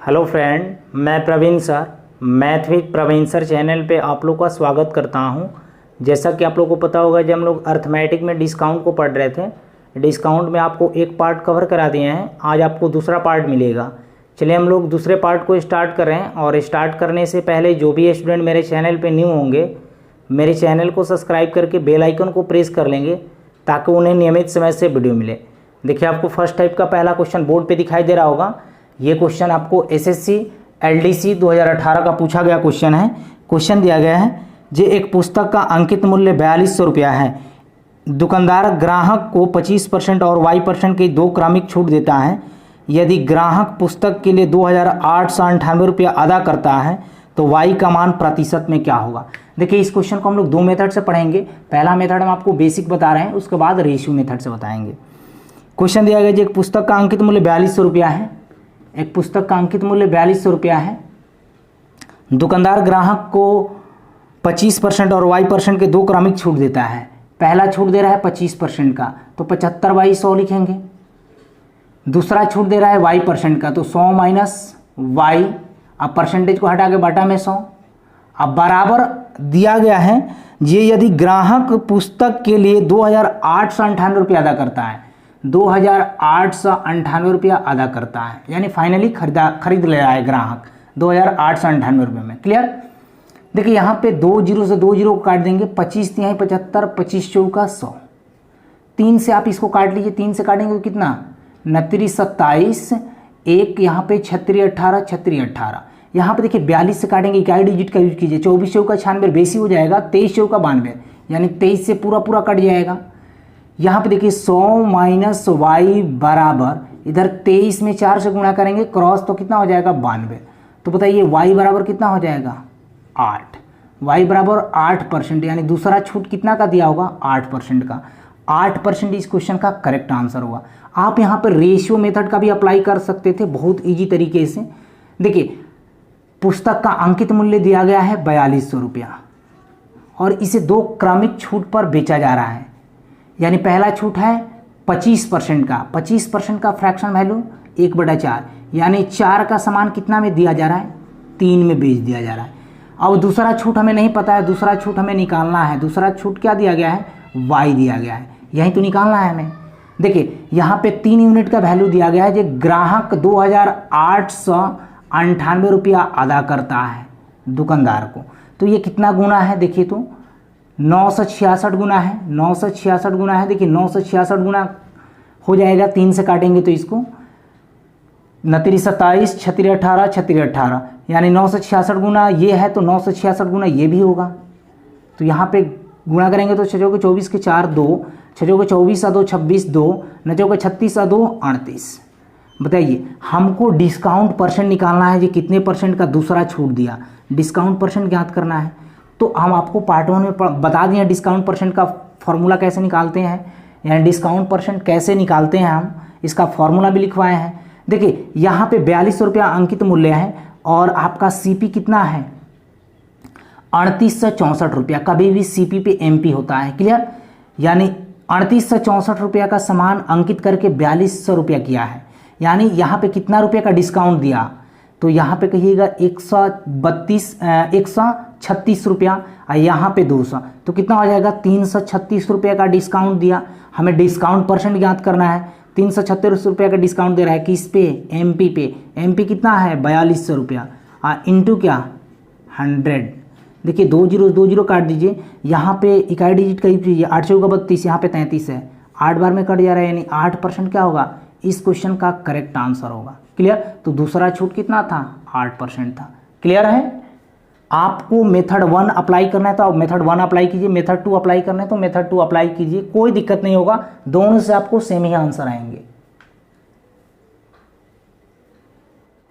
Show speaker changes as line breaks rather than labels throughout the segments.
Hello friend, मैं Praveen sir math with Praveen sir channel पे आप लोग का स्वागत करता हूं। जैसा कि आप लोग को पता होगा, जब हम लोग अर्थमेटिक में डिस्काउंट को पढ़ रहे थे, डिस्काउंट में आपको एक पार्ट कवर करा दिए हैं। आज आपको दूसरा पार्ट मिलेगा। चलिए हम लोग दूसरे पार्ट को स्टार्ट कर रहे हैं। और स्टार्ट करने से पहले जो भी स्टूडेंट मेरे चैनल पर न्यू होंगे, मेरे चैनल को सब्सक्राइब करके बेल आइकन को प्रेस कर लेंगे ताकि उन्हें नियमित समय से वीडियो मिले। देखिए, आपको फर्स्ट टाइप का पहला क्वेश्चन बोर्ड पे दिखाई दे रहा होगा। ये क्वेश्चन आपको एसएससी एलडीसी 2018 का पूछा गया क्वेश्चन है। क्वेश्चन दिया गया है, जे एक पुस्तक का अंकित मूल्य 4200 रुपया है। दुकानदार ग्राहक को 25% और y% की 2 क्रमिक छूट देता है। यदि ग्राहक पुस्तक के लिए 2898 रुपया अदा करता है तो y का मान प्रतिशत में क्या होगा। देखिए, इस क्वेश्चन को हम लोग 2 मेथड से पढ़ेंगे। पहला मेथड हम आपको बेसिक बता रहे हैं, उसके बाद रेशियो मेथड से बताएंगे। क्वेश्चन दिया गया, जो एक पुस्तक का अंकित मूल्य 4200 रुपया है। एक पुस्तक का अंकित मूल्य 4200 रुपया है। दुकानदार ग्राहक को 25% और y% के 2 क्रमिक छूट देता है। पहला छूट दे रहा है 25% का, तो 75/100 लिखेंगे। दूसरा छूट दे रहा है y% का, तो 100 माइनस y। अब परसेंटेज को हटा के बटा में 100। अब बराबर दिया गया है, ये यदि ग्राहक पुस्तक के लिए 2898 रुपया अदा करता है, 2898 रुपया अदा करता है, यानी फाइनली खरीद ले रहा है ग्राहक 2898 रुपये में। क्लियर। देखिए, यहाँ पे 2 जीरो से 2 जीरो को काट देंगे। 25 तिहाई 75, 25 चौका 100। 3 से आप इसको काट लीजिए। 3 से काटेंगे तो कितना, 29 27, एक यहाँ पे 36 18, 36 18। यहाँ पे देखिए 42 से काटेंगे, इकाई डिजिट का यूज कीजिए। 24 चौका 96 बेसी हो जाएगा। 23 चौका 92, यानी 23 से पूरा कट जाएगा। यहाँ पे देखिए 100 माइनस y बराबर, इधर 23 में 4 से गुणा करेंगे क्रॉस, तो कितना हो जाएगा 92। तो बताइए y बराबर कितना हो जाएगा 8। y बराबर 8%, यानी दूसरा छूट कितना का दिया होगा 8% का। 8% इस क्वेश्चन का करेक्ट आंसर होगा। आप यहाँ पर रेशियो मेथड का भी अप्लाई कर सकते थे बहुत ईजी तरीके से। देखिए, पुस्तक का अंकित मूल्य दिया गया है 4200 रुपया और इसे 2 क्रमिक छूट पर बेचा जा रहा है। यानी पहला छूट है 25% का। 25% का फ्रैक्शन वैल्यू 1/4, यानी 4 का सामान कितना में दिया जा रहा है, 3 में बेच दिया जा रहा है। अब दूसरा छूट हमें नहीं पता है, दूसरा छूट हमें निकालना है। दूसरा छूट क्या दिया गया है, y दिया गया है, यही तो निकालना है हमें। देखिए, यहाँ पे 3 यूनिट का वैल्यू दिया गया है। जो ग्राहक 2898 रुपया अदा करता है दुकानदार को, तो ये कितना गुना है, देखिए तो 966 गुना है। 966 गुना है। देखिए 966 गुना हो जाएगा, 3 से काटेंगे तो इसको 29 27, 36 18, 36 18, यानी 966 गुना ये है, तो 966 गुना ये भी होगा। तो यहाँ पे गुणा करेंगे तो 6 के 24 के 4 2, 6 के 24 2 26 2, 9 के 36 2 38। बताइए, हमको डिस्काउंट परसेंट निकालना है, जी कितने परसेंट का दूसरा छूट दिया। डिस्काउंट परसेंट ज्ञात करना है। तो हम आपको पार्ट 1 में बता दिए डिस्काउंट परसेंट का फॉर्मूला कैसे निकालते हैं, यानी डिस्काउंट परसेंट कैसे निकालते हैं हम, इसका फॉर्मूला भी लिखवाए हैं। देखिए, यहाँ पे 4200 रुपया अंकित मूल्य है और आपका सीपी कितना है 3864 रुपया। कभी भी सीपी पे एमपी होता है। क्लियर। यानी 3864 रुपया का सामान अंकित करके 4200 रुपया किया है, यानी यहाँ पे कितना रुपये का डिस्काउंट दिया, तो यहाँ पे कहिएगा 136 रुपया और यहाँ पे 200, तो कितना हो जाएगा 336 रुपये का डिस्काउंट दिया। हमें डिस्काउंट परसेंट ज्ञात करना है। 336 रुपये का डिस्काउंट दे रहा है, किस पे, एमपी पे। एमपी कितना है 4200 रुपया और इंटू क्या 100। देखिए 2 जीरो काट दीजिए। यहाँ पे इकाई डिजिट का यूज कीजिए। 8 चौका 32, यहाँ पे 33 है, 8 बार में कट जा रहा है, यानी 8% क्या होगा, इस क्वेश्चन का करेक्ट आंसर होगा। क्लियर। तो दूसरा छूट कितना था 8% था। क्लियर है। आपको मेथड 1 अप्लाई करना है तो आप मेथड 1 अप्लाई कीजिए, मेथड 2 अप्लाई करना है तो मेथड 2 अप्लाई कीजिए, कोई दिक्कत नहीं होगा, दोनों से आपको सेम ही आंसर आएंगे।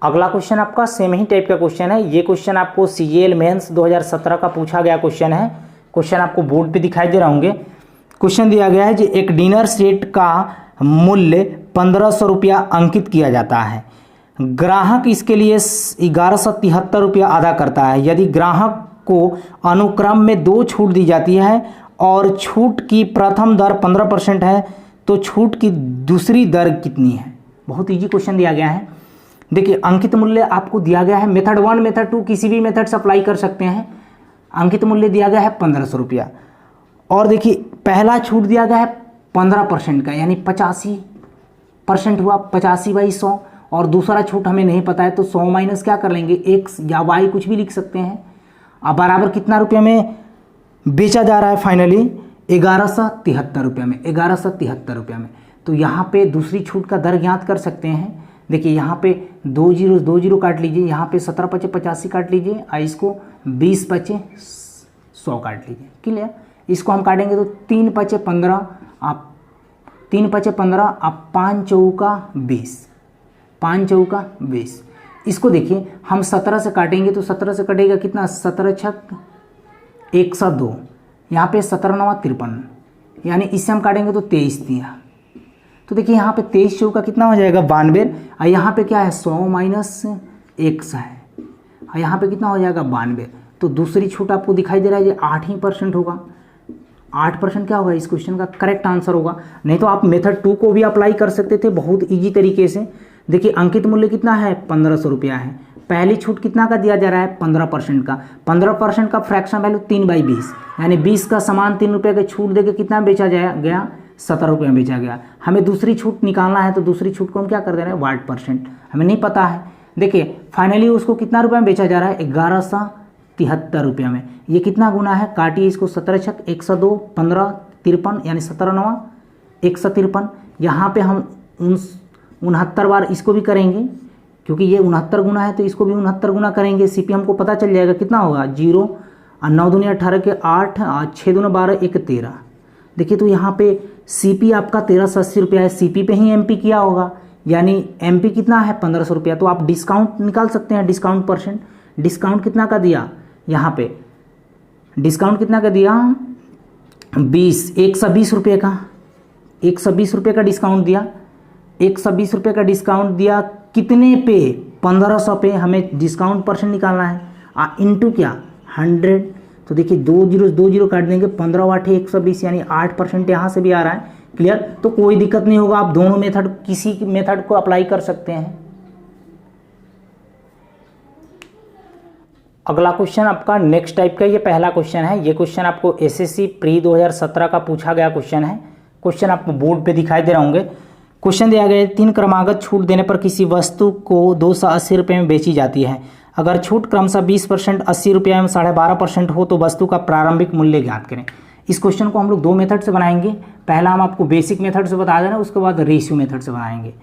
अगला क्वेश्चन आपका सेम ही टाइप का क्वेश्चन है। ये क्वेश्चन आपको सीजीएल मेंस 2017 का पूछा गया क्वेश्चन है। क्वेश्चन आपको बोर्ड पे दिखाई दे रहा होंगे। क्वेश्चन दिया गया है, कि एक डिनर सेट का मूल्य 1500 रुपया अंकित किया जाता है। ग्राहक इसके लिए 1173 रुपया अदा करता है। यदि ग्राहक को अनुक्रम में 2 छूट दी जाती है और छूट की प्रथम दर 15% है, तो छूट की दूसरी दर कितनी है। बहुत इजी क्वेश्चन दिया गया है। देखिए अंकित मूल्य आपको दिया गया है, मेथड 1 मेथड 2 किसी भी मेथड से अप्लाई कर सकते हैं। अंकित मूल्य दिया गया है 1500 रुपया, और देखिए पहला छूट दिया गया है 15% का, यानी 85% हुआ, 85/100, और दूसरा छूट हमें नहीं पता है तो 100 माइनस क्या कर लेंगे, x या y कुछ भी लिख सकते हैं। अब बराबर कितना रुपये में बेचा जा रहा है, फाइनली 1173 रुपये में, 1173 रुपये में। तो यहाँ पे दूसरी छूट का दर ज्ञात कर सकते हैं। देखिए यहाँ पे 2 जीरो काट लीजिए, यहाँ पे 17 पचे 85 काट लीजिए, और इसको 20 पचे 100 काट लीजिए। क्लियर, इसको हम काटेंगे तो 3 पचे 15, आप 3 पचे 15, आप 5 चौका 20, 5 चौका 20। इसको देखिए हम 17 से काटेंगे तो 17 से कटेगा कितना, 17 छक 102, यहाँ पे 17 9 53, यानी इससे हम काटेंगे तो 23 दिया। तो देखिए यहाँ पे 23 चौका कितना हो जाएगा, 92, और यहाँ पे क्या है 100 माइनस 100 है, और यहाँ पे कितना हो जाएगा 92। तो दूसरी छूट आपको दिखाई दे रहा है ये 8% होगा। 8% क्या होगा, इस क्वेश्चन का करेक्ट आंसर होगा। नहीं तो आप मेथड 2 को भी अप्लाई कर सकते थे बहुत ईजी तरीके से। देखिए अंकित मूल्य कितना है, 1500 रुपया है। पहली छूट कितना का दिया जा रहा है, 15% का। 15% का फ्रैक्शन वैल्यू 3/20, यानी 20 का सामान 3 रुपये का छूट देकर कितना बेचा गया, 17 रुपये में बेचा गया। हमें दूसरी छूट निकालना है तो दूसरी छूट को हम क्या कर दे रहे हैं, 8%, हमें नहीं पता है। देखिए फाइनली उसको कितना रुपये में बेचा जा रहा है, 1173 रुपये में। ये कितना गुना है, काटिए इसको, 17 छक 102, 15 53, यानी 17 9 153। यहाँ पे हम 69 बार इसको भी करेंगे, क्योंकि ये 69 गुना है तो इसको भी 69 गुना करेंगे। सीपी हमको पता चल जाएगा कितना होगा, 0 और 9 दूनी 18 के 8 और 6 दूना 12 1 13। देखिए तो यहाँ पे सीपी आपका 1380 रुपया है, सीपी पे ही एमपी किया होगा, यानी एमपी कितना है 1500 रुपया। तो आप डिस्काउंट निकाल सकते हैं, डिस्काउंट परसेंट। डिस्काउंट कितना का दिया, यहाँ पे डिस्काउंट कितना का दिया, 120 रुपये का, 120 रुपये का डिस्काउंट दिया। 120 रुपये का डिस्काउंट दिया कितने पे, 1500 पे। हमें डिस्काउंट परसेंट निकालना है, इंटू क्या 100। तो देखिए 2 जीरो काट देंगे, 15 8 120, यानी 8% यहाँ से भी आ रहा है। क्लियर, तो कोई दिक्कत नहीं होगा, आप दोनों मेथड किसी मेथड को अप्लाई कर सकते हैं। अगला क्वेश्चन आपका नेक्स्ट टाइप का, ये पहला क्वेश्चन है। ये क्वेश्चन आपको एसएससी प्री 2017 का पूछा गया क्वेश्चन है। क्वेश्चन आपको बोर्ड पे दिखाई दे रहे होंगे। क्वेश्चन दिया गया है, 3 क्रमागत छूट देने पर किसी वस्तु को 280 रुपये में बेची जाती है। अगर छूट क्रमशः 20%, 80 रुपये में 12.5% हो तो वस्तु का प्रारंभिक मूल्य ज्ञात करें। इस क्वेश्चन को हम लोग 2 मेथड से बनाएंगे। पहला हम आपको बेसिक मेथड से बता देना, उसके बाद रेशियो मेथड से बनाएंगे।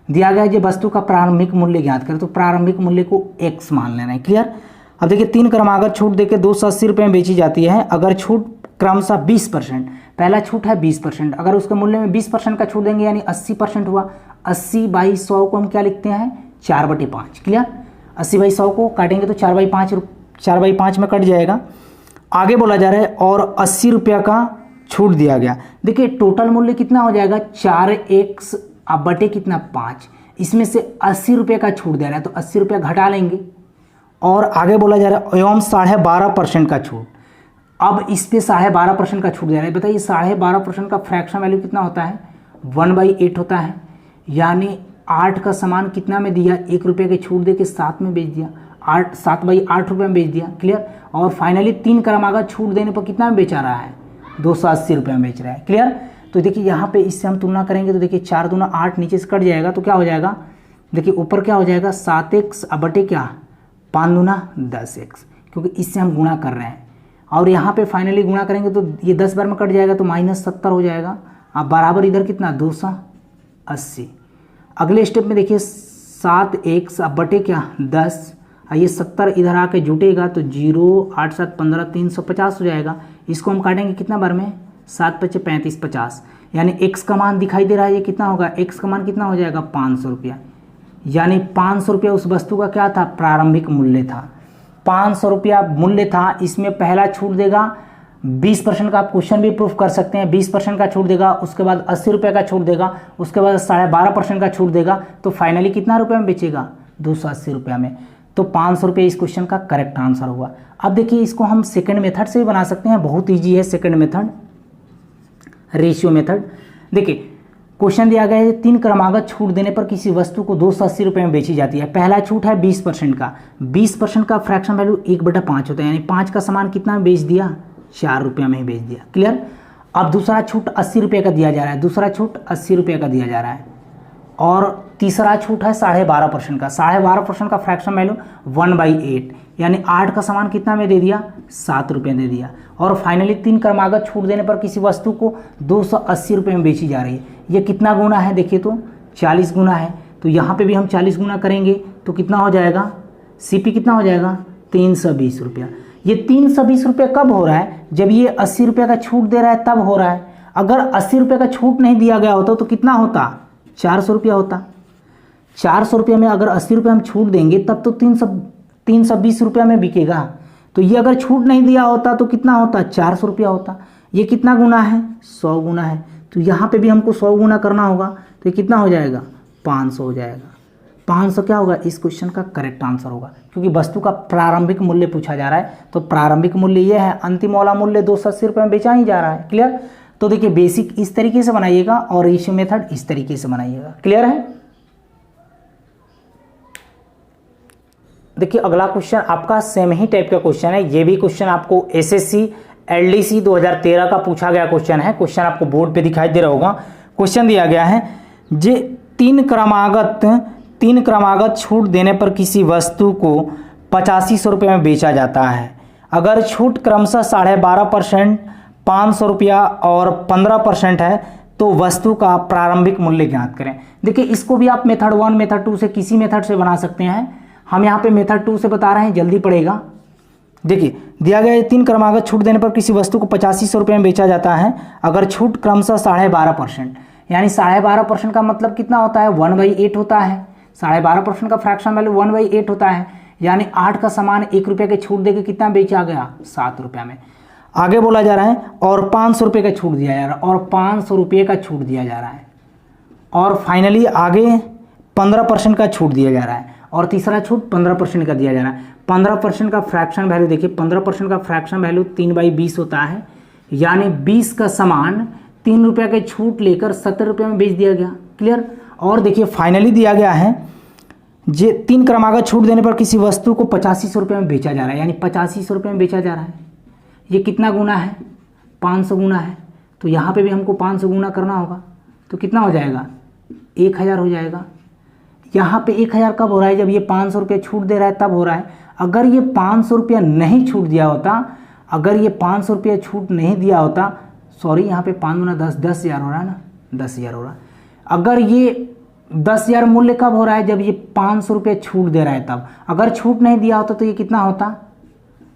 दिया गया है जो वस्तु का प्रारंभिक मूल्य ज्ञात करें, तो प्रारंभिक मूल्य को x मान लेना है। क्लियर, अब देखिए 3 क्रमागत छूट देकर 280 रुपये में बेची जाती है। अगर छूट क्रमशः 20%, पहला छूट है 20%, अगर उसके मूल्य में 20% का छूट देंगे यानी 80% हुआ। 80/100 को हम क्या लिखते हैं, 4/5। क्लियर, 80/100 को काटेंगे तो 4/5 में कट जाएगा। आगे बोला जा रहा है और 80 रुपया का छूट दिया गया। देखिए टोटल मूल्य कितना हो जाएगा, 4x बटे कितना 5, इसमें से 80 रुपये का छूट दे रहा है तो 80 रुपया घटा लेंगे। और आगे बोला जा रहा है एवं 12.5% का छूट। अब इस पे 12.5% का छूट दे रहा है। बताइए 12.5% का फ्रैक्शन वैल्यू कितना होता है, 1/8 होता है। यानी 8 का सामान कितना में दिया, 1 रुपये के छूट दे के 7 में बेच दिया, 7/8 रुपये में बेच दिया। क्लियर, और फाइनली 3 क्रमागत छूट देने पर कितना में बेचा रहा है, 280 रुपये में बेच रहा है। क्लियर, तो देखिए यहाँ पे इससे हम तुलना करेंगे तो देखिए 4 दूना 8 नीचे से कट जाएगा तो क्या हो जाएगा, देखिए ऊपर क्या हो जाएगा 7x बटे क्या 5 दूना 10x, क्योंकि इससे हम गुणा कर रहे हैं। और यहाँ पे फाइनली गुणा करेंगे तो ये 10 बार में कट जाएगा तो -70 हो जाएगा। अब बराबर इधर कितना 280। अगले स्टेप में देखिए 7x बटे क्या 10, ये 70 इधर आके जुटेगा तो 0 8 7 15 350 हो जाएगा। इसको हम काटेंगे कितना बार में, 7 5 35 50, यानी x का मान दिखाई दे रहा है, ये कितना होगा, x का मान कितना हो जाएगा 500 रुपया। यानी 500 रुपया उस वस्तु का क्या था, प्रारंभिक मूल्य था। 500 रुपया मूल्य था, इसमें पहला छूट देगा 20% का, आप क्वेश्चन भी प्रूफ कर सकते हैं। 20% का छूट देगा, उसके बाद 80 रुपये का छूट देगा, उसके बाद 12.5% का छूट देगा, तो फाइनली कितना रुपये में बेचेगा, 280 रुपया में। तो 500 रुपये इस क्वेश्चन का करेक्ट आंसर हुआ। अब देखिए इसको हम सेकंड मेथड से भी बना सकते हैं, बहुत ईजी है सेकंड मेथड, रेशियो मेथड। देखिए क्वेश्चन दिया गया है 3 क्रमागत छूट देने पर किसी वस्तु को 280 रुपये में बेची जाती है। पहला छूट है 20% का, 20% का फ्रैक्शन वैल्यू 1/5 होता है, यानी 5 का सामान कितना में बेच दिया, 4 रुपये में ही बेच दिया। क्लियर। अब दूसरा छूट 80 रुपये का दिया जा रहा है, दूसरा छूट 80 रुपये का दिया जा रहा है। और तीसरा छूट है 12.5% का, 12.5% का फ्रैक्शन वैल्यू 1/8, यानी 8 का सामान कितना में दे दिया, 7 रुपये दे दिया। और फाइनली 3 क्रमागत छूट देने पर किसी वस्तु को 280 रुपये में बेची जा रही है। ये कितना गुना है, देखिए तो 40 गुना है। तो यहाँ पे भी हम 40 गुना करेंगे तो कितना हो जाएगा, CP कितना हो जाएगा, 320 रुपया। ये 320 रुपये कब हो रहा है, जब ये 80 रुपये का छूट दे रहा है तब हो रहा है। अगर 80 रुपये का छूट नहीं दिया गया होता तो कितना होता, 400 रुपया होता। 400 रुपये में अगर 80 रुपये हम छूट देंगे तब तो 320 रुपया में बिकेगा। तो ये अगर छूट नहीं दिया होता तो कितना होता, 400 रुपया होता। ये कितना गुना है, 100 गुना है। तो यहाँ पे भी हमको 100 गुना करना होगा, तो ये कितना हो जाएगा, 500 हो जाएगा। 500 क्या होगा, इस क्वेश्चन का करेक्ट आंसर होगा, क्योंकि वस्तु का प्रारंभिक मूल्य पूछा जा रहा है। तो प्रारंभिक मूल्य ये है, अंतिम वाला मूल्य 280 रुपये में बेचा ही जा रहा है। क्लियर। तो देखिए बेसिक इस तरीके से बनाइएगा और रेशियो मेथड इस तरीके से बनाइएगा। क्लियर है। देखिए अगला क्वेश्चन आपका सेम ही टाइप का क्वेश्चन है। ये भी क्वेश्चन आपको SSC LDC 2013 का पूछा गया क्वेश्चन है। क्वेश्चन आपको बोर्ड पे दिखाई दे रहा होगा। क्वेश्चन दिया गया है, जे 3 क्रमागत छूट देने पर किसी वस्तु को 8500 रुपये में बेचा जाता है। अगर छूट क्रमशः 12.5%, 500 रुपया और 15% है तो वस्तु का प्रारंभिक मूल्य ज्ञात करें। देखिए इसको भी आप मेथड 1 मेथड 2 से किसी मेथड से बना सकते हैं। हम यहाँ पे मेथड 2 से बता रहे हैं, जल्दी पड़ेगा। देखिए दिया गया है 3 क्रमागत छूट देने पर किसी वस्तु को 8500 रुपये में बेचा जाता है। अगर छूट क्रमशः 12.5%, यानी 12.5% का मतलब कितना होता है, 1/8 होता है। 12.5% का फ्रैक्शन वैल्यू 1/8 होता है, यानी 8 का सामान 1 रुपये के छूट देकर कितना बेचा गया, 7 रुपये में। आगे बोला जा रहा है और 500 रुपये का छूट दिया जा रहा है, और 500 रुपये का छूट दिया जा रहा है। और फाइनली आगे 15% का छूट दिया जा रहा है, और तीसरा छूट 15% का दिया जा रहा है। 15% का फ्रैक्शन वैल्यू देखिए, 15% का फ्रैक्शन वैल्यू 3/20 होता है, यानी 20 का सामान 3 रुपये के छूट लेकर 70 रुपये में बेच दिया गया। क्लियर। और देखिए फाइनली दिया गया है, जे 3 क्रमागत छूट देने पर किसी वस्तु को 8500 रुपये में बेचा जा रहा है, यानी 8500 रुपये में बेचा जा रहा है। ये कितना गुना है, 500 गुना है। तो यहाँ पे भी हमको 500 गुना करना होगा, तो कितना हो जाएगा, 1000 हो जाएगा। यहाँ पे 1000 कब हो रहा है, जब ये 500 रुपये छूट दे रहा है तब हो रहा है। अगर ये 500 रुपया नहीं छूट दिया होता, अगर ये 500 रुपया छूट नहीं दिया होता, सॉरी यहाँ पे 5 गुना 10,000 हो रहा है ना, 10,000 हो रहा है। अगर ये 10,000 मूल्य कब हो रहा है, जब ये 500 रुपये छूट दे रहा है तब। अगर छूट नहीं दिया होता तो ये कितना होता,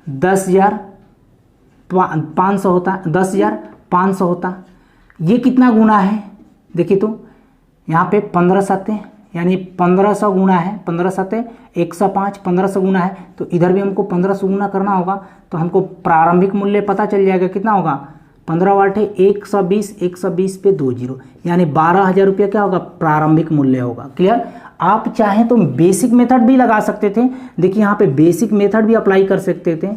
10,500 होता, 10,500 होता। ये कितना गुना है, देखिए तो यहाँ पे 15 सत्ते, यानी 1500 गुना है, 15 सत्ते 105, 1500 गुना है। तो इधर भी हमको 1500 गुना करना होगा, तो हमको प्रारंभिक मूल्य पता चल जाएगा, कितना होगा, 15 वाट है 120, 120 पे 2 जीरो, यानी 12,000 रुपया क्या होगा, प्रारंभिक मूल्य होगा। क्लियर। आप चाहें तो बेसिक मेथड भी लगा सकते थे। देखिए यहाँ पे बेसिक मेथड भी अप्लाई कर सकते थे।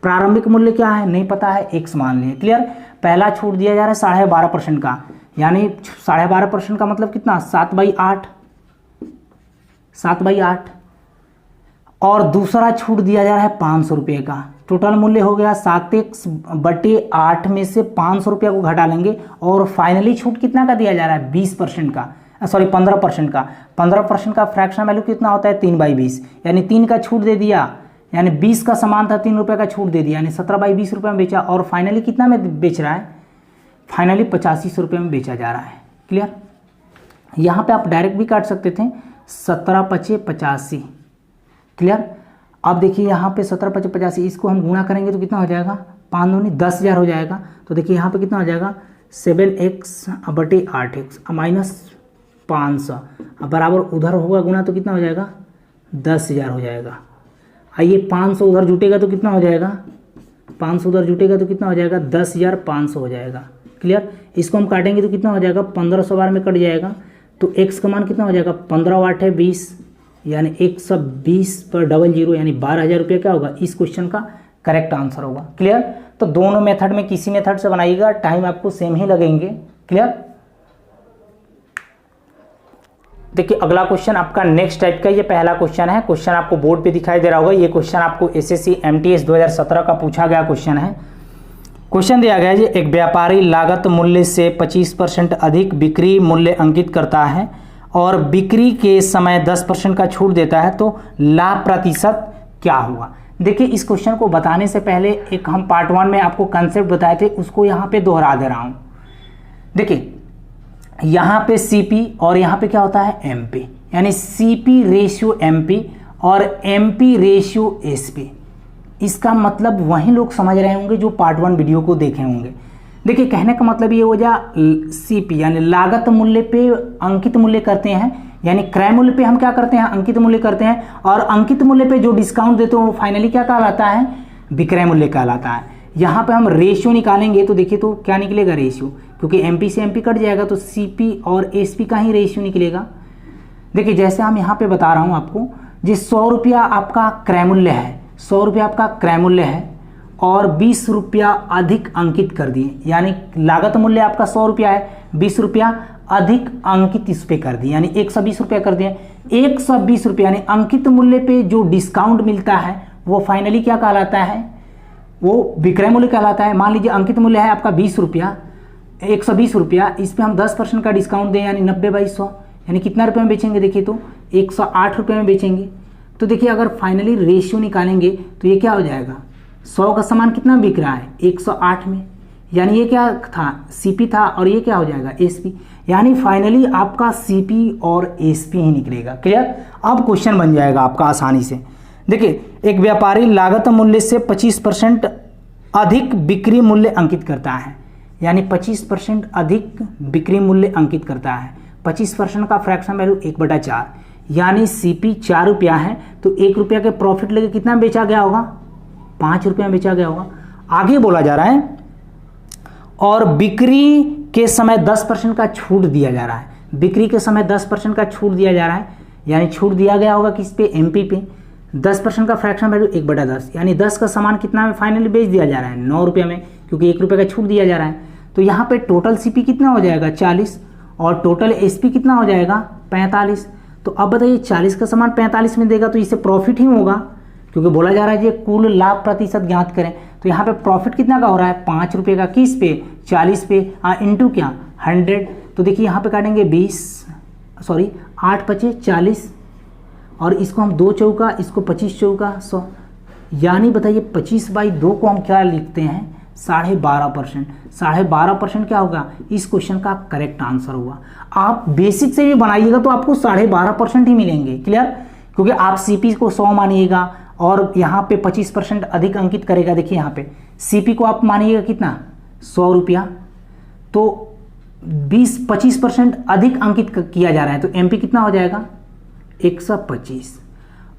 प्रारंभिक मूल्य क्या है, नहीं पता है, x मान लिए। क्लियर। पहला छूट दिया जा रहा है 12.5% का, यानी 12.5% का मतलब कितना, 7/8, 7/8। और दूसरा छूट दिया जा रहा है 500 रुपये का। टोटल मूल्य हो गया 7x/8 में से 500 रुपया को घटा लेंगे। और फाइनली छूट कितना का दिया जा रहा है, 20% का, सॉरी 15% का। 15% का फ्रैक्शन वैल्यू कितना होता है, 3/20, यानी 3 का छूट दे दिया, यानी 20 का सामान था, 3 रुपये का छूट दे दिया, यानी 17/20 रुपये में बेचा। और फाइनली कितना में बेच रहा है, फाइनली 8500 रुपये में बेचा जा रहा है। क्लियर। यहाँ पे आप डायरेक्ट भी काट सकते थे, 17×5 = 85। क्लियर। अब देखिए यहाँ पे 17×5 = 85, इसको हम गुणा करेंगे तो कितना हो जाएगा, 5 दूनी 10,000 हो जाएगा। तो देखिए यहाँ पे कितना हो जाएगा, 7x/8x -500 बराबर उधर होगा गुणा, तो कितना हो जाएगा, 10,000 हो जाएगा। आइए 500 उधर जुटेगा तो कितना हो जाएगा, 500 उधर जुटेगा तो कितना हो जाएगा, 10,500 हो जाएगा। क्लियर। इसको हम काटेंगे तो कितना हो जाएगा, 1500 बार में कट जाएगा। तो x का मान कितना हो जाएगा, 15 वाट है 20, यानी 120 पर 00, यानी 12,000 रुपये क्या होगा, इस क्वेश्चन का करेक्ट आंसर होगा। क्लियर। तो दोनों मेथड में किसी मेथड से बनाइएगा, टाइम आपको सेम ही लगेंगे। क्लियर। देखिए अगला क्वेश्चन आपका नेक्स्ट टाइप का, ये पहला क्वेश्चन है। क्वेश्चन आपको बोर्ड पे दिखाई दे रहा होगा। ये क्वेश्चन आपको एसएससी एमटीएस 2017 का पूछा गया क्वेश्चन है। क्वेश्चन दिया गया है जी, एक व्यापारी लागत मूल्य से 25% अधिक बिक्री मूल्य अंकित करता है और बिक्री के समय 10% का छूट देता है, तो लाभ प्रतिशत क्या हुआ। देखिए इस क्वेश्चन को बताने से पहले एक हम पार्ट 1 में आपको कंसेप्ट बताए थे, उसको यहाँ पे दोहरा दे रहा हूँ। देखिए यहाँ पे सीपी और यहाँ पे क्या होता है एमपी, यानी सीपी रेशियो एमपी और एमपी रेशियो एसपी। इसका मतलब वही लोग समझ रहे होंगे जो पार्ट 1 वीडियो को देखे होंगे। देखिए कहने का मतलब ये हो जा, सीपी यानी लागत मूल्य पे अंकित मूल्य करते हैं, यानी क्रय मूल्य पे हम क्या करते हैं अंकित मूल्य करते हैं, और अंकित मूल्य पे जो डिस्काउंट देते हैं वो फाइनली क्या कहलाता है विक्रय मूल्य कहलाता है। यहाँ पे हम रेशियो निकालेंगे तो देखिए तो क्या निकलेगा रेशियो, क्योंकि एमपी से एमपी कट जाएगा तो सीपी और एसपी का ही रेशियो निकलेगा। देखिए जैसे हम यहाँ पे बता रहा हूँ आपको, जिस 100 रुपया आपका क्रय मूल्य है, 100 रुपया आपका क्रय मूल्य है और 20 रुपया अधिक अंकित कर दिए, यानी लागत मूल्य आपका 100 रुपया है, 20 रुपया अधिक अंकित इस पे कर दिए, यानी 120 रुपया कर दिए। 120 रुपया यानी अंकित मूल्य पे जो डिस्काउंट मिलता है वो फाइनली क्या कहलाता है, वो विक्रय मूल्य कहलाता है। मान लीजिए अंकित मूल्य है आपका 20 रुपया, 120 रुपया, इस पर हम 10% का डिस्काउंट दें, यानी 90/100, यानी कितना रुपये में बेचेंगे देखिए तो 108 रुपये में बेचेंगे। तो देखिए अगर फाइनली रेशियो निकालेंगे तो ये क्या हो जाएगा, 100 का सामान कितना बिक रहा है 108 में, यानी ये क्या था सीपी था और ये क्या हो जाएगा एसपी, यानी फाइनली आपका सीपी और एसपी ही निकलेगा। क्लियर। अब क्वेश्चन बन जाएगा आपका आसानी से। देखिए एक व्यापारी लागत मूल्य से 25% अधिक बिक्री मूल्य अंकित करता है, यानी 25% अधिक बिक्री मूल्य अंकित करता है। 25% का फ्रैक्शन वैल्यू 1/4, यानी सीपी 4 रुपया है तो 1 रुपया के प्रॉफिट लेके कितना बेचा गया होगा 5 रुपये में बेचा गया होगा। आगे बोला जा रहा है और बिक्री के समय 10% का छूट दिया जा रहा है, बिक्री के समय 10% का छूट दिया जा रहा है, यानी छूट दिया गया होगा किस पे एमपी पे। 10% का फ्रैक्शन वैल्यू 1/10, यानी 10 का सामान कितना में फाइनली बेच दिया जा रहा है 9 रुपये में, क्योंकि 1 रुपये का छूट दिया जा रहा है। तो यहाँ पे टोटल सीपी कितना हो जाएगा 40 और टोटल एसपी कितना हो जाएगा 45। तो अब बताइए 40 का सामान 45 में देगा तो इससे प्रॉफिट ही होगा, क्योंकि बोला जा रहा है ये कुल लाभ प्रतिशत ज्ञात करें। तो यहाँ पे प्रॉफिट कितना का हो रहा है 5 रुपये का, किस पे 40 पे, इंटू क्या 100। तो देखिए यहाँ पे काटेंगे 8 पचे 40 और इसको हम 2 चौका, इसको 25 चौका 100, यानी बताइए 25/2 को हम क्या लिखते हैं 12.5%। 12.5% क्या होगा इस क्वेश्चन का करेक्ट आंसर होगा। आप बेसिक से भी बनाइएगा तो आपको 12.5% ही मिलेंगे। क्लियर। क्योंकि आप सीपी को 100 मानिएगा और यहाँ पे 25% अधिक अंकित करेगा। देखिए यहाँ पे सीपी को आप मानिएगा कितना 100 रुपया, तो 25% अधिक अंकित किया जा रहा है, तो एमपी कितना हो जाएगा 125।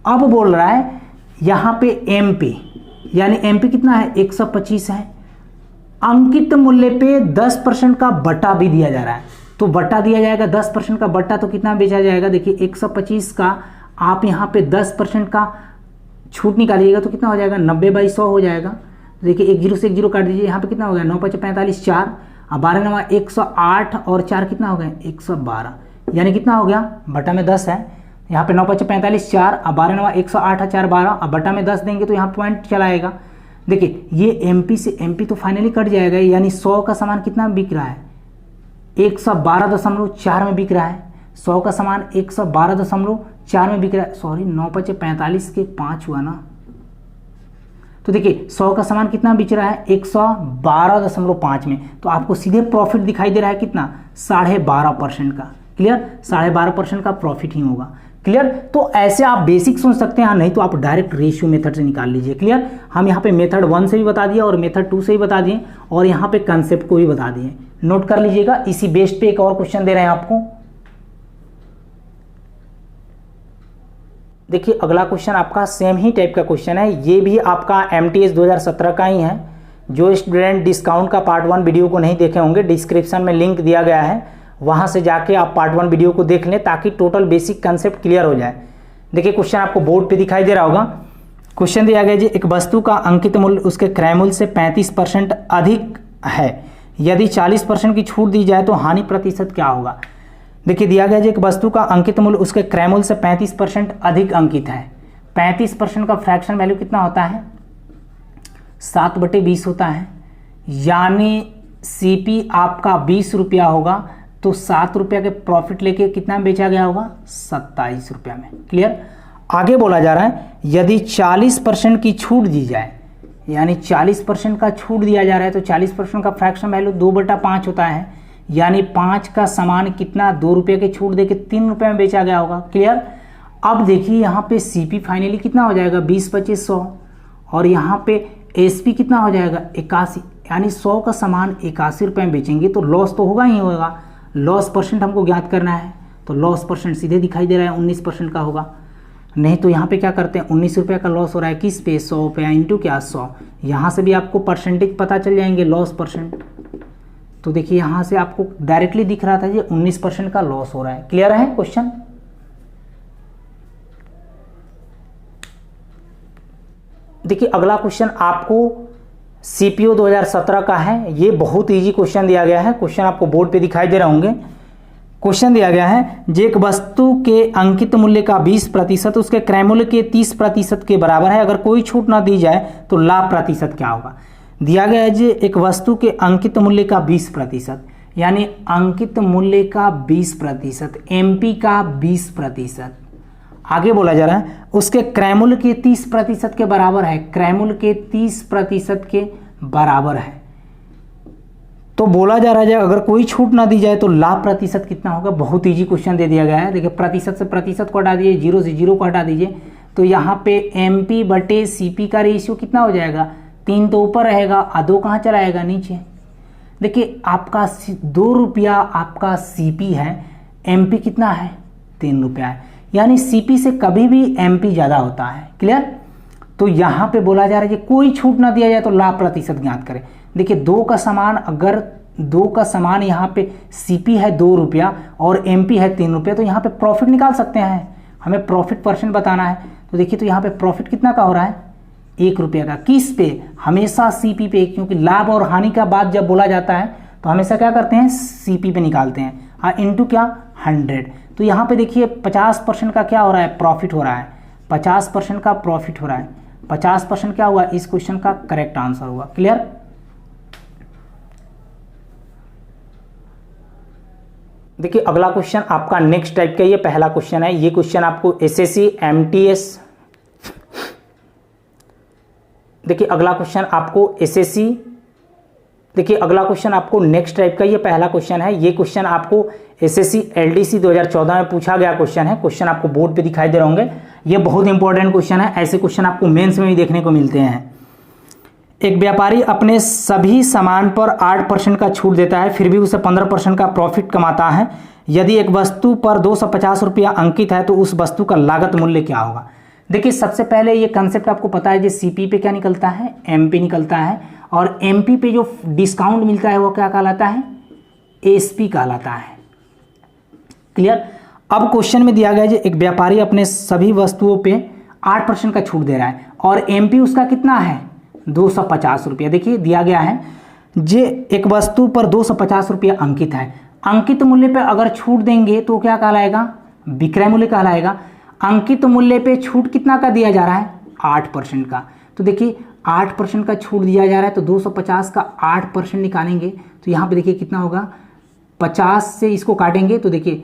अब बोल रहा है यहाँ पे एमपी, यानी एमपी कितना है 125 है, अंकित मूल्य पे 10% का बट्टा भी दिया जा रहा है, तो बट्टा दिया जाएगा 10% का बट्टा, तो कितना बेचा जाएगा देखिए 125 का आप यहाँ पे 10% का छूट निकालिएगा तो कितना हो जाएगा 90/100 हो जाएगा। तो देखिए 1 0 से 1 0 काट दीजिए, यहाँ पे कितना हो गया 9 5 45 4, अब 12 9 108 और 4 कितना हो गया 112, यानी कितना हो गया बट्टा में 10 है, यहाँ पे 9 5 45 4, अब 12 9 108 4 12, अब बट्टा में 10 देंगे तो यहाँ पॉइंट चलाएगा। देखिए ये एमपी से एमपी तो फाइनली कट जाएगा, यानी 100 का सामान कितना बिक रहा है 112.4 में बिक रहा है, 100 का सामान 112.4 में बिक रहा है, सॉरी 9 5 45 के 5 हुआ ना। तो देखिए 100 का सामान कितना बिक रहा है 112.5 में, तो आपको सीधे प्रॉफिट दिखाई दे रहा है कितना 12.5% का। क्लियर। 12.5% का प्रॉफिट ही होगा। क्लियर। तो ऐसे आप बेसिक सोच सकते हैं, नहीं तो आप डायरेक्ट रेशियो मेथड से निकाल लीजिए। क्लियर। हम यहाँ पे मेथड 1 से भी बता दिए और मेथड 2 से भी बता दिए और यहाँ पे कंसेप्ट को भी बता दिए, नोट कर लीजिएगा। इसी बेस्ड पे एक और क्वेश्चन दे रहे हैं आपको। देखिए अगला क्वेश्चन आपका सेम ही टाइप का क्वेश्चन है, ये भी आपका एमटीएस 2017 का ही है। जो स्टूडेंट डिस्काउंट का पार्ट 1 वीडियो को नहीं देखे होंगे, डिस्क्रिप्शन में लिंक दिया गया है, वहां से जाके आप पार्ट 1 वीडियो को देख लें ताकि टोटल बेसिक कंसेप्ट क्लियर हो जाए। देखिए क्वेश्चन आपको बोर्ड पे दिखाई दे रहा होगा। क्वेश्चन दिया गया जी, एक वस्तु का अंकित मूल्य उसके क्रय मूल्य से 35% अधिक है, यदि 40% की छूट दी जाए तो हानि प्रतिशत क्या होगा। देखिए दिया गया है एक वस्तु का अंकित मूल्य उसके क्रय मूल्य से 35% अधिक अंकित है। 35% का फ्रैक्शन वैल्यू कितना होता है? 7/20 होता है। यानी सीपी आपका 20 रुपया होगा तो 7 रुपया के प्रॉफिट लेके कितना में बेचा गया होगा? 27 रुपया में। क्लियर। आगे बोला जा रहा है यदि 40% की छूट दी जाए, यानी 40% का छूट दिया जा रहा है तो 40% का फ्रैक्शन वैल्यू 2/5 होता है। यानी 5 का सामान कितना 2 रुपये के छूट देके 3 रुपये में बेचा गया होगा। क्लियर। अब देखिए यहाँ पे सीपी फाइनली कितना हो जाएगा? 20/25 और यहाँ पे एसपी कितना हो जाएगा? 81। यानी 100 का सामान 81 रुपये में बेचेंगे तो लॉस तो होगा ही होगा। लॉस परसेंट हमको ज्ञात करना है तो लॉस परसेंट सीधे दिखाई दे रहा है 19% का होगा। नहीं तो यहाँ पे क्या करते हैं 19 रुपये का लॉस हो रहा है किस पे? 100 पे इंटू क्या 100। यहाँ से भी आपको परसेंटेज पता चल जाएंगे लॉस परसेंट। तो देखिए यहाँ से आपको डायरेक्टली दिख रहा था ये 19% का लॉस हो रहा है। क्लियर है क्वेश्चन? देखिए अगला क्वेश्चन आपको सीपीओ 2017 का है। ये बहुत इजी क्वेश्चन दिया गया है। क्वेश्चन आपको बोर्ड पे दिखाई दे रहे होंगे। क्वेश्चन दिया गया है जो एक वस्तु के अंकित मूल्य का 20% उसके क्रय मूल्य के 30% के बराबर है, अगर कोई छूट ना दी जाए तो लाभ प्रतिशत क्या होगा? दिया गया है जो एक वस्तु के अंकित मूल्य का 20%, यानी अंकित मूल्य का 20%, एमपी का 20%। आगे बोला जा रहा है उसके क्रय मूल्य के 30% के बराबर है। क्रय मूल्य के 30% के बराबर है तो बोला जा रहा है अगर कोई छूट ना दी जाए तो लाभ प्रतिशत कितना होगा? बहुत इजी क्वेश्चन दे दिया गया है। देखिए प्रतिशत से प्रतिशत को हटा दीजिए, 0 से 0 को हटा दीजिए तो यहाँ पे एमपी बटे सीपी का रेशियो कितना हो जाएगा? 3 तो ऊपर रहेगा और 2 कहाँ चला आएगा? नीचे। देखिए आपका 2 रुपया आपका सीपी है, एमपी कितना है? 3 रुपया है। यानी सीपी से कभी भी एमपी ज़्यादा होता है। क्लियर। तो यहाँ पे बोला जा रहा है कि कोई छूट ना दिया जाए तो लाभ प्रतिशत ज्ञात करें। देखिए 2 का सामान, अगर 2 का सामान यहाँ पे सीपी है 2 रुपया और एमपी है 3 रुपया तो यहाँ पे प्रॉफिट निकाल सकते हैं। हमें प्रॉफिट परसेंट बताना है तो देखिए तो यहाँ पे प्रॉफिट कितना का हो रहा है? 1 रुपये का। किस पे? हमेशा सीपी पे, क्योंकि लाभ और हानि का बात जब बोला जाता है तो हमेशा क्या करते हैं? सीपी पे निकालते हैं। इंटू क्या? 100। तो यहाँ पे देखिए 50% का क्या हो रहा है? प्रॉफिट हो रहा है। 50% का प्रॉफिट हो रहा है। 50% क्या हुआ? इस क्वेश्चन का करेक्ट आंसर हुआ। क्लियर। देखिए अगला क्वेश्चन आपका नेक्स्ट टाइप का ये पहला क्वेश्चन है। ये क्वेश्चन आपको एसएससी एमटीएस, देखिए अगला क्वेश्चन आपको एसएससी, देखिए अगला क्वेश्चन आपको नेक्स्ट टाइप का ये पहला क्वेश्चन है। ये क्वेश्चन आपको एसएससी एलडीसी 2014 में पूछा गया क्वेश्चन है। क्वेश्चन आपको बोर्ड पे दिखाई दे रहे होंगे। ये बहुत इंपॉर्टेंट क्वेश्चन है। ऐसे क्वेश्चन आपको मेंस में भी देखने को मिलते हैं। एक व्यापारी अपने सभी सामान पर 8% का छूट देता है, फिर भी उसे 15% का प्रॉफिट कमाता है। यदि एक वस्तु पर 250 रुपया अंकित है तो उस वस्तु का लागत मूल्य क्या होगा? देखिए सबसे पहले ये कंसेप्ट आपको पता है, जो सीपी पे क्या निकलता है? एमपी निकलता है। और एमपी पे जो डिस्काउंट मिलता है वो क्या कहलाता है? एसपी कहलाता है। क्लियर। अब क्वेश्चन में दिया गया है एक व्यापारी अपने सभी वस्तुओं पे 8% का छूट दे रहा है और एमपी उसका कितना है? 250 रुपया। देखिए दिया गया है जे एक वस्तु पर 250 रुपया अंकित है। अंकित मूल्य पे अगर छूट देंगे तो क्या कहलाएगा? विक्रय मूल्य कहलाएगा। अंकित मूल्य पे छूट कितना का दिया जा रहा है? 8% का। तो देखिए 8% का छूट दिया जा रहा है तो 250 का 8% निकालेंगे तो यहाँ पे देखिए कितना होगा? 50 से इसको काटेंगे तो देखिए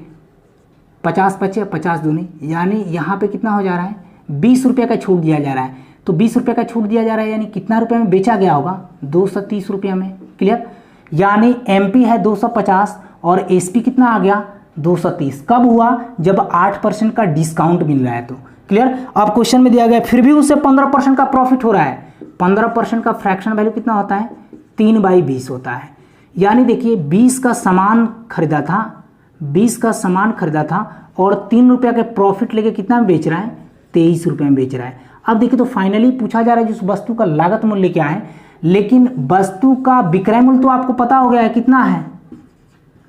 50 पचे 50 दूनी, यानी यहाँ पे कितना हो जा रहा है? 20 रुपये का छूट दिया जा रहा है। तो 20 रुपये का छूट दिया जा रहा है यानी कितना रुपये में बेचा गया होगा? 230 रुपये में। क्लियर। यानी एमपी है 250 और एसपी कितना आ गया? 230। कब हुआ? जब 8% का डिस्काउंट मिल रहा है तो। क्लियर। अब क्वेश्चन में दिया गया फिर भी उसे 15% का प्रॉफिट हो रहा है। 15% का फ्रैक्शन वैल्यू कितना होता है? 3/20 होता है। यानी देखिए 20 का सामान खरीदा था, 20 का सामान खरीदा था और 3 रुपये के प्रॉफिट लेके कितना में बेच रहा है? 23 रुपये में बेच रहा है। अब देखिए तो फाइनली पूछा जा रहा है जिस वस्तु का लागत मूल्य क्या है, लेकिन वस्तु का विक्रय मूल्य तो आपको पता हो गया है कितना है?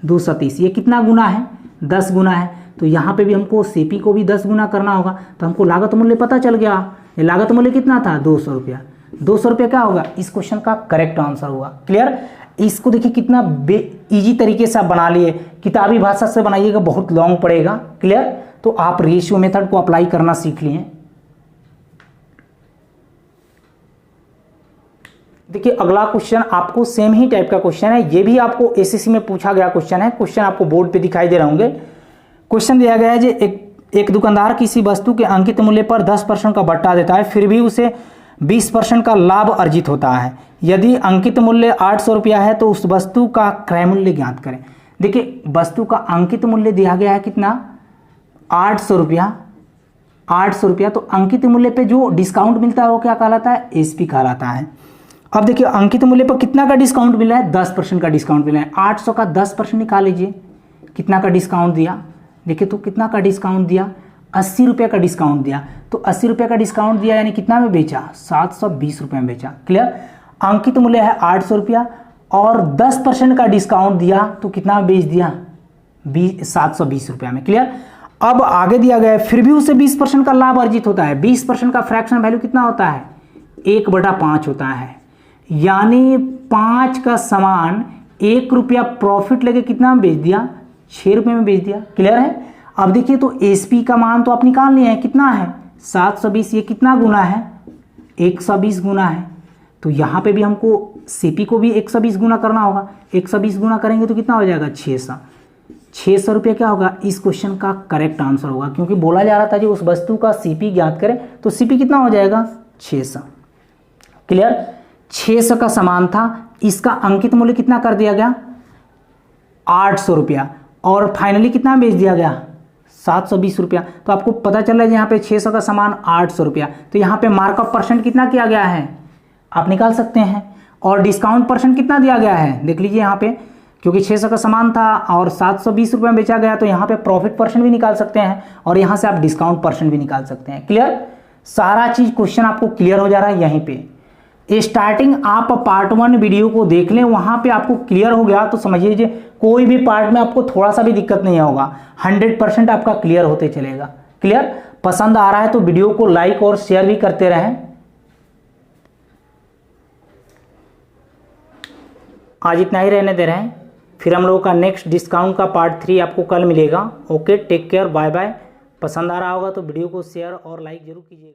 230। ये कितना गुना है? 10 गुना है। तो यहाँ पे भी हमको सीपी को भी 10 गुना करना होगा तो हमको लागत मूल्य पता चल गया। ये लागत मूल्य कितना था? 200 रुपया। 200 रुपया क्या होगा? इस क्वेश्चन का करेक्ट आंसर हुआ। क्लियर। इसको देखिए कितना इजी तरीके से आप बना लिए, किताबी भाषा से बनाइएगा बहुत लॉन्ग पड़ेगा। क्लियर? तो आप रेशियो मेथड को अप्लाई करना सीख लिए। देखिए अगला क्वेश्चन आपको सेम ही टाइप का क्वेश्चन है, ये भी आपको एसएससी में पूछा गया क्वेश्चन है। क्वेश्चन आपको बोर्ड पे दिखाई दे रहे होंगे। क्वेश्चन दिया गया है जो एक दुकानदार किसी वस्तु के अंकित मूल्य पर 10% का बट्टा देता है, फिर भी उसे 20% का लाभ अर्जित होता है। यदि अंकित मूल्य 800 रुपया है तो उस वस्तु का क्रय मूल्य ज्ञात करें। देखिए वस्तु का अंकित मूल्य दिया गया है कितना, 800 रुपया। 800 रुपया, तो अंकित मूल्य पे जो डिस्काउंट मिलता है वो क्या कहलाता है, एसपी कहलाता है। अब देखिए अंकित मूल्य पर कितना का डिस्काउंट मिला है, 10% का डिस्काउंट मिला है। 800 का 10% निकाल लीजिए, कितना का डिस्काउंट दिया। देखिए तो कितना का डिस्काउंट दिया, 80 रुपये का डिस्काउंट दिया। तो 80 रुपये का डिस्काउंट दिया यानी कितना में बेचा, 720 रुपये में बेचा। क्लियर? अंकित मूल्य है 800 रुपया और 10% का डिस्काउंट दिया तो कितना में बेच दिया, 720 रुपये में। क्लियर? अब आगे दिया गया है फिर भी उसे 20% का लाभ अर्जित होता है। 20% का फ्रैक्शन वैल्यू कितना होता है, 1/5 होता है। यानी 5 का सामान 1 रुपया प्रॉफिट लेके कितना में बेच दिया, 6 रुपये में बेच दिया। क्लियर है? अब देखिए तो एसपी का मान तो आप निकाल लिए हैं, कितना है 720, ये कितना गुना है, 120 गुना है। तो यहाँ पे भी हमको सीपी को भी 120 गुना करना होगा। 120 गुना करेंगे तो कितना हो जाएगा, 600 रुपये क्या होगा, इस क्वेश्चन का करेक्ट आंसर होगा। क्योंकि बोला जा रहा था जो उस वस्तु का सीपी ज्ञात करें, तो सीपी कितना हो जाएगा, 600। क्लियर? 600 का सामान था, इसका अंकित मूल्य कितना कर दिया गया, 800 रुपया, और फाइनली कितना बेच दिया गया, 720 रुपया। तो आपको पता चल रहा है यहाँ पे 600 का सामान 800 रुपया, तो यहाँ पे मार्कअप परसेंट कितना किया गया है आप निकाल सकते हैं। और डिस्काउंट परसेंट कितना दिया गया है देख लीजिए यहाँ पे, क्योंकि 600 का सामान था और 720 रुपये में बेचा गया, तो यहाँ पे प्रॉफिट परसेंट भी निकाल सकते हैं और यहाँ से आप डिस्काउंट परसेंट भी निकाल सकते हैं। क्लियर? सारा चीज़ क्वेश्चन आपको क्लियर हो जा रहा है यहीं पे। स्टार्टिंग आप पार्ट 1 वीडियो को देख लें, वहाँ पे आपको क्लियर हो गया तो समझिए कोई भी पार्ट में आपको थोड़ा सा भी दिक्कत नहीं होगा, 100% आपका क्लियर होते चलेगा। क्लियर? पसंद आ रहा है तो वीडियो को लाइक और शेयर भी करते रहें। आज इतना ही रहने दे रहे हैं, फिर हम लोगों का नेक्स्ट डिस्काउंट का पार्ट 3 आपको कल मिलेगा। Okay, take care, bye bye. पसंद आ रहा होगा तो वीडियो को शेयर और लाइक जरूर कीजिएगा।